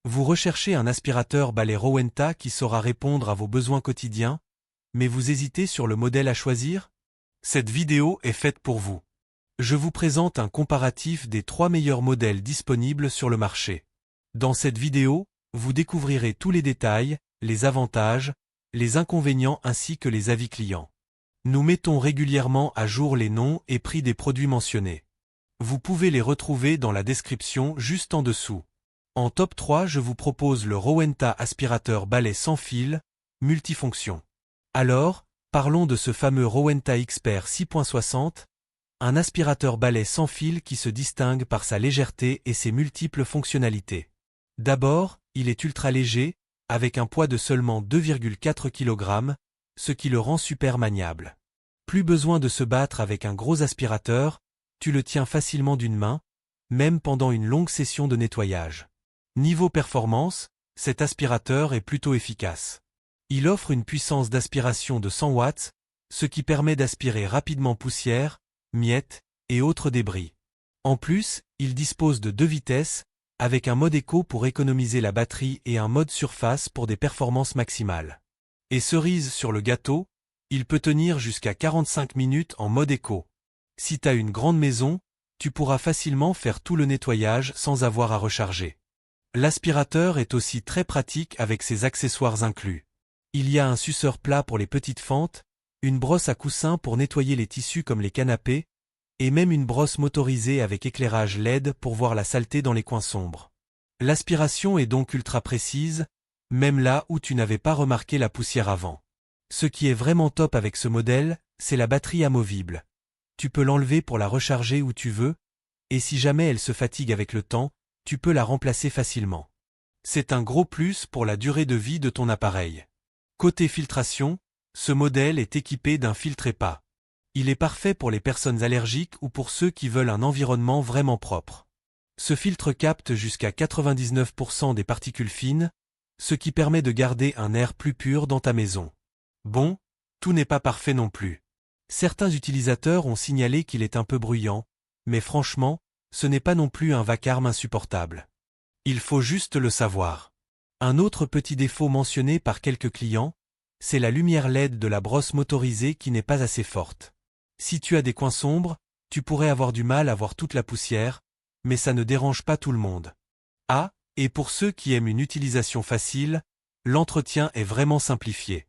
Vous recherchez un aspirateur balai Rowenta qui saura répondre à vos besoins quotidiens, mais vous hésitez sur le modèle à choisir? Cette vidéo est faite pour vous. Je vous présente un comparatif des 3 meilleurs modèles disponibles sur le marché. Dans cette vidéo, vous découvrirez tous les détails, les avantages, les inconvénients ainsi que les avis clients. Nous mettons régulièrement à jour les noms et prix des produits mentionnés. Vous pouvez les retrouver dans la description juste en dessous. En top 3, je vous propose le Rowenta aspirateur balai sans fil, multifonction. Alors, parlons de ce fameux Rowenta Expert 6.60, un aspirateur balai sans fil qui se distingue par sa légèreté et ses multiples fonctionnalités. D'abord, il est ultra léger, avec un poids de seulement 2,4 kg, ce qui le rend super maniable. Plus besoin de se battre avec un gros aspirateur, tu le tiens facilement d'une main, même pendant une longue session de nettoyage. Niveau performance, cet aspirateur est plutôt efficace. Il offre une puissance d'aspiration de 100 watts, ce qui permet d'aspirer rapidement poussière, miettes et autres débris. En plus, il dispose de 2 vitesses, avec un mode éco pour économiser la batterie et un mode surface pour des performances maximales. Et cerise sur le gâteau, il peut tenir jusqu'à 45 minutes en mode éco. Si t'as une grande maison, tu pourras facilement faire tout le nettoyage sans avoir à recharger. L'aspirateur est aussi très pratique avec ses accessoires inclus. Il y a un suceur plat pour les petites fentes, une brosse à coussin pour nettoyer les tissus comme les canapés, et même une brosse motorisée avec éclairage LED pour voir la saleté dans les coins sombres. L'aspiration est donc ultra précise, même là où tu n'avais pas remarqué la poussière avant. Ce qui est vraiment top avec ce modèle, c'est la batterie amovible. Tu peux l'enlever pour la recharger où tu veux, et si jamais elle se fatigue avec le temps, tu peux la remplacer facilement. C'est un gros plus pour la durée de vie de ton appareil. Côté filtration, ce modèle est équipé d'un filtre HEPA. Il est parfait pour les personnes allergiques ou pour ceux qui veulent un environnement vraiment propre. Ce filtre capte jusqu'à 99% des particules fines, ce qui permet de garder un air plus pur dans ta maison. Bon, tout n'est pas parfait non plus. Certains utilisateurs ont signalé qu'il est un peu bruyant, mais franchement, ce n'est pas non plus un vacarme insupportable. Il faut juste le savoir. Un autre petit défaut mentionné par quelques clients, c'est la lumière LED de la brosse motorisée qui n'est pas assez forte. Si tu as des coins sombres, tu pourrais avoir du mal à voir toute la poussière, mais ça ne dérange pas tout le monde. Ah, et pour ceux qui aiment une utilisation facile, l'entretien est vraiment simplifié.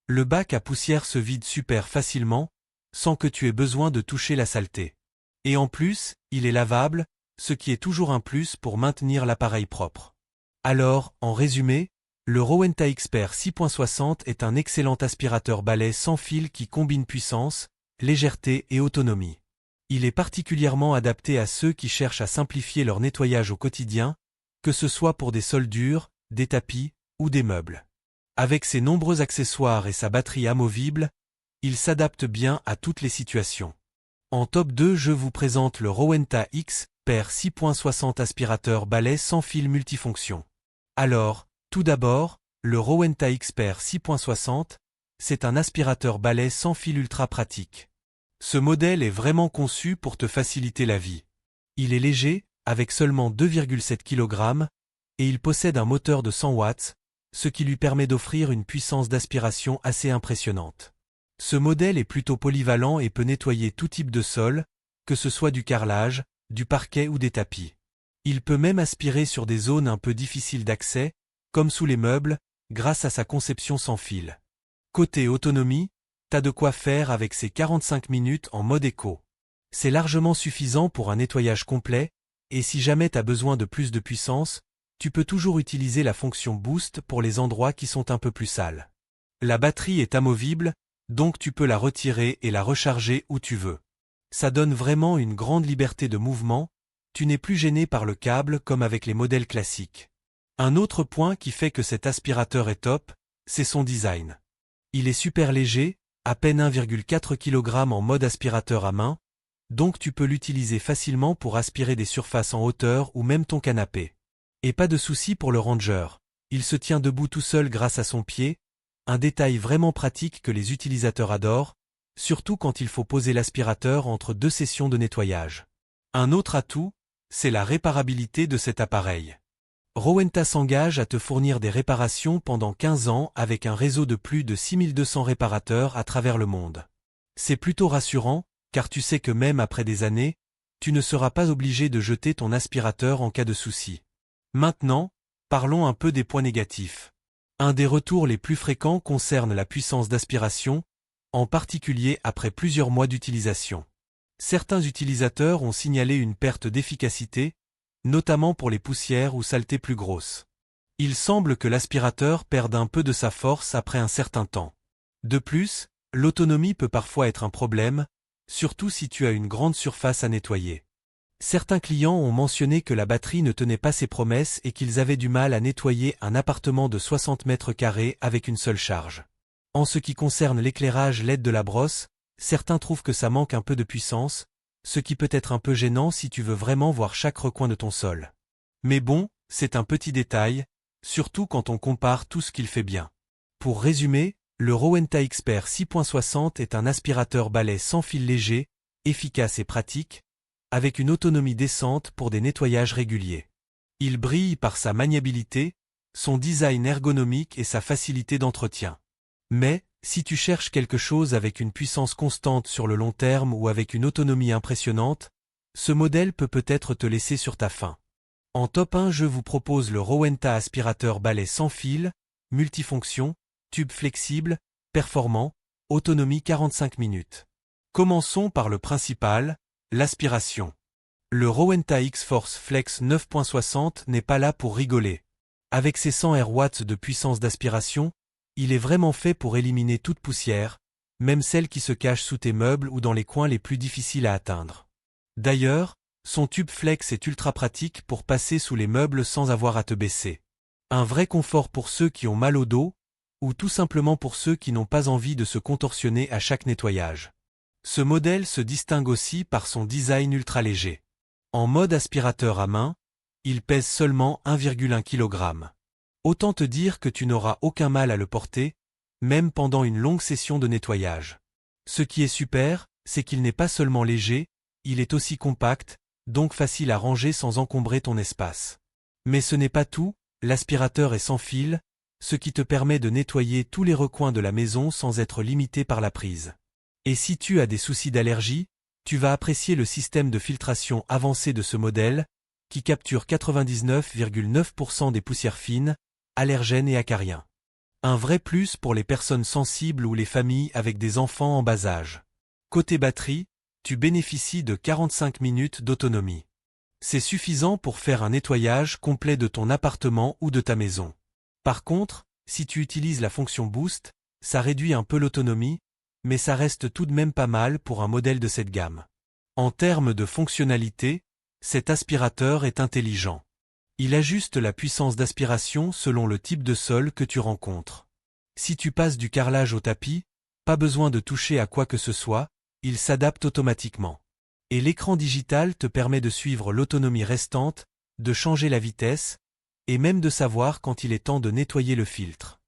Le bac à poussière se vide super facilement, sans que tu aies besoin de toucher la saleté. Et en plus, il est lavable, ce qui est toujours un plus pour maintenir l'appareil propre. Alors, en résumé, le Rowenta Expert 6.60 est un excellent aspirateur balai sans fil qui combine puissance, légèreté et autonomie. Il est particulièrement adapté à ceux qui cherchent à simplifier leur nettoyage au quotidien, que ce soit pour des sols durs, des tapis ou des meubles. Avec ses nombreux accessoires et sa batterie amovible, il s'adapte bien à toutes les situations. En top 2, je vous présente le Rowenta Expert 6.60 aspirateur balai sans fil multifonction. Alors, tout d'abord, le Rowenta Expert 6.60, c'est un aspirateur balai sans fil ultra pratique. Ce modèle est vraiment conçu pour te faciliter la vie. Il est léger, avec seulement 2,7 kg, et il possède un moteur de 100 watts, ce qui lui permet d'offrir une puissance d'aspiration assez impressionnante. Ce modèle est plutôt polyvalent et peut nettoyer tout type de sol, que ce soit du carrelage, du parquet ou des tapis. Il peut même aspirer sur des zones un peu difficiles d'accès, comme sous les meubles, grâce à sa conception sans fil. Côté autonomie, t'as de quoi faire avec ses 45 minutes en mode éco. C'est largement suffisant pour un nettoyage complet, et si jamais t'as besoin de plus de puissance, tu peux toujours utiliser la fonction Boost pour les endroits qui sont un peu plus sales. La batterie est amovible, donc tu peux la retirer et la recharger où tu veux. Ça donne vraiment une grande liberté de mouvement, tu n'es plus gêné par le câble comme avec les modèles classiques. Un autre point qui fait que cet aspirateur est top, c'est son design. Il est super léger, à peine 1,4 kg en mode aspirateur à main, donc tu peux l'utiliser facilement pour aspirer des surfaces en hauteur ou même ton canapé. Et pas de souci pour le ranger, il se tient debout tout seul grâce à son pied, un détail vraiment pratique que les utilisateurs adorent, surtout quand il faut poser l'aspirateur entre 2 sessions de nettoyage. Un autre atout, c'est la réparabilité de cet appareil. Rowenta s'engage à te fournir des réparations pendant 15 ans avec un réseau de plus de 6200 réparateurs à travers le monde. C'est plutôt rassurant, car tu sais que même après des années, tu ne seras pas obligé de jeter ton aspirateur en cas de souci. Maintenant, parlons un peu des points négatifs. Un des retours les plus fréquents concerne la puissance d'aspiration, en particulier après plusieurs mois d'utilisation. Certains utilisateurs ont signalé une perte d'efficacité, notamment pour les poussières ou saletés plus grosses. Il semble que l'aspirateur perde un peu de sa force après un certain temps. De plus, l'autonomie peut parfois être un problème, surtout si tu as une grande surface à nettoyer. Certains clients ont mentionné que la batterie ne tenait pas ses promesses et qu'ils avaient du mal à nettoyer un appartement de 60 mètres carrés avec une seule charge. En ce qui concerne l'éclairage LED de la brosse, certains trouvent que ça manque un peu de puissance, ce qui peut être un peu gênant si tu veux vraiment voir chaque recoin de ton sol. Mais bon, c'est un petit détail, surtout quand on compare tout ce qu'il fait bien. Pour résumer, le Rowenta Expert 6.60 est un aspirateur balai sans fil léger, efficace et pratique, avec une autonomie décente pour des nettoyages réguliers. Il brille par sa maniabilité, son design ergonomique et sa facilité d'entretien. Mais, si tu cherches quelque chose avec une puissance constante sur le long terme ou avec une autonomie impressionnante, ce modèle peut peut-être te laisser sur ta faim. En top 1, je vous propose le Rowenta aspirateur balai sans fil, multifonction, tube flexible, performant, autonomie 45 minutes. Commençons par le principal, l'aspiration. Le Rowenta X-Force Flex 9.60 n'est pas là pour rigoler. Avec ses 100 RW de puissance d'aspiration, il est vraiment fait pour éliminer toute poussière, même celle qui se cache sous tes meubles ou dans les coins les plus difficiles à atteindre. D'ailleurs, son tube flex est ultra pratique pour passer sous les meubles sans avoir à te baisser. Un vrai confort pour ceux qui ont mal au dos, ou tout simplement pour ceux qui n'ont pas envie de se contorsionner à chaque nettoyage. Ce modèle se distingue aussi par son design ultra léger. En mode aspirateur à main, il pèse seulement 1,1 kg. Autant te dire que tu n'auras aucun mal à le porter, même pendant une longue session de nettoyage. Ce qui est super, c'est qu'il n'est pas seulement léger, il est aussi compact, donc facile à ranger sans encombrer ton espace. Mais ce n'est pas tout, l'aspirateur est sans fil, ce qui te permet de nettoyer tous les recoins de la maison sans être limité par la prise. Et si tu as des soucis d'allergie, tu vas apprécier le système de filtration avancé de ce modèle, qui capture 99,9% des poussières fines, allergènes et acariens. Un vrai plus pour les personnes sensibles ou les familles avec des enfants en bas âge. Côté batterie, tu bénéficies de 45 minutes d'autonomie. C'est suffisant pour faire un nettoyage complet de ton appartement ou de ta maison. Par contre, si tu utilises la fonction Boost, ça réduit un peu l'autonomie, mais ça reste tout de même pas mal pour un modèle de cette gamme. En termes de fonctionnalité, cet aspirateur est intelligent. Il ajuste la puissance d'aspiration selon le type de sol que tu rencontres. Si tu passes du carrelage au tapis, pas besoin de toucher à quoi que ce soit, il s'adapte automatiquement. Et l'écran digital te permet de suivre l'autonomie restante, de changer la vitesse, et même de savoir quand il est temps de nettoyer le filtre.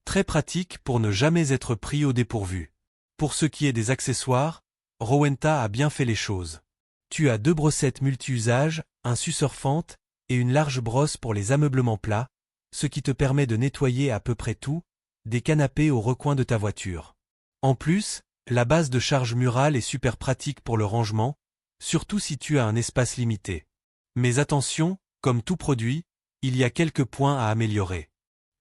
Très pratique pour ne jamais être pris au dépourvu. Pour ce qui est des accessoires, Rowenta a bien fait les choses. Tu as 2 brossettes multi-usages, un suceur fente, et une large brosse pour les ameublements plats, ce qui te permet de nettoyer à peu près tout, des canapés aux recoins de ta voiture. En plus, la base de charge murale est super pratique pour le rangement, surtout si tu as un espace limité. Mais attention, comme tout produit, il y a quelques points à améliorer.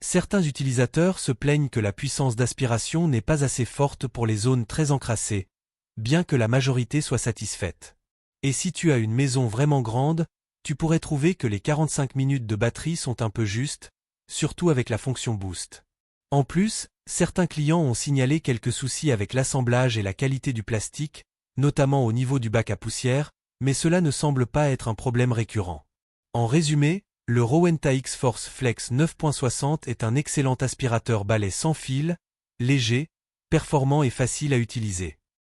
Certains utilisateurs se plaignent que la puissance d'aspiration n'est pas assez forte pour les zones très encrassées, bien que la majorité soit satisfaite. Et si tu as une maison vraiment grande, tu pourrais trouver que les 45 minutes de batterie sont un peu justes, surtout avec la fonction Boost. En plus, certains clients ont signalé quelques soucis avec l'assemblage et la qualité du plastique, notamment au niveau du bac à poussière, mais cela ne semble pas être un problème récurrent. En résumé, le Rowenta X-Force Flex 9.60 est un excellent aspirateur balai sans fil, léger, performant et facile à utiliser.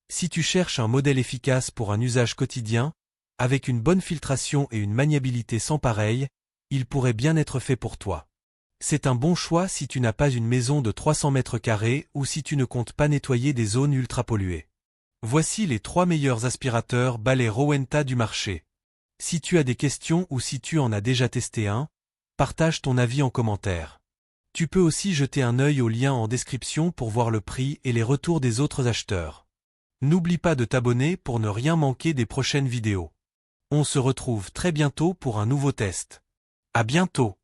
Si tu cherches un modèle efficace pour un usage quotidien, avec une bonne filtration et une maniabilité sans pareil, il pourrait bien être fait pour toi. C'est un bon choix si tu n'as pas une maison de 300 mètres carrés ou si tu ne comptes pas nettoyer des zones ultra polluées. Voici les 3 meilleurs aspirateurs balai Rowenta du marché. Si tu as des questions ou si tu en as déjà testé un, Partage ton avis en commentaire. Tu peux aussi jeter un œil au lien en description pour voir le prix et les retours des autres acheteurs. N'oublie pas de t'abonner pour ne rien manquer des prochaines vidéos. On se retrouve très bientôt pour un nouveau test. À bientôt!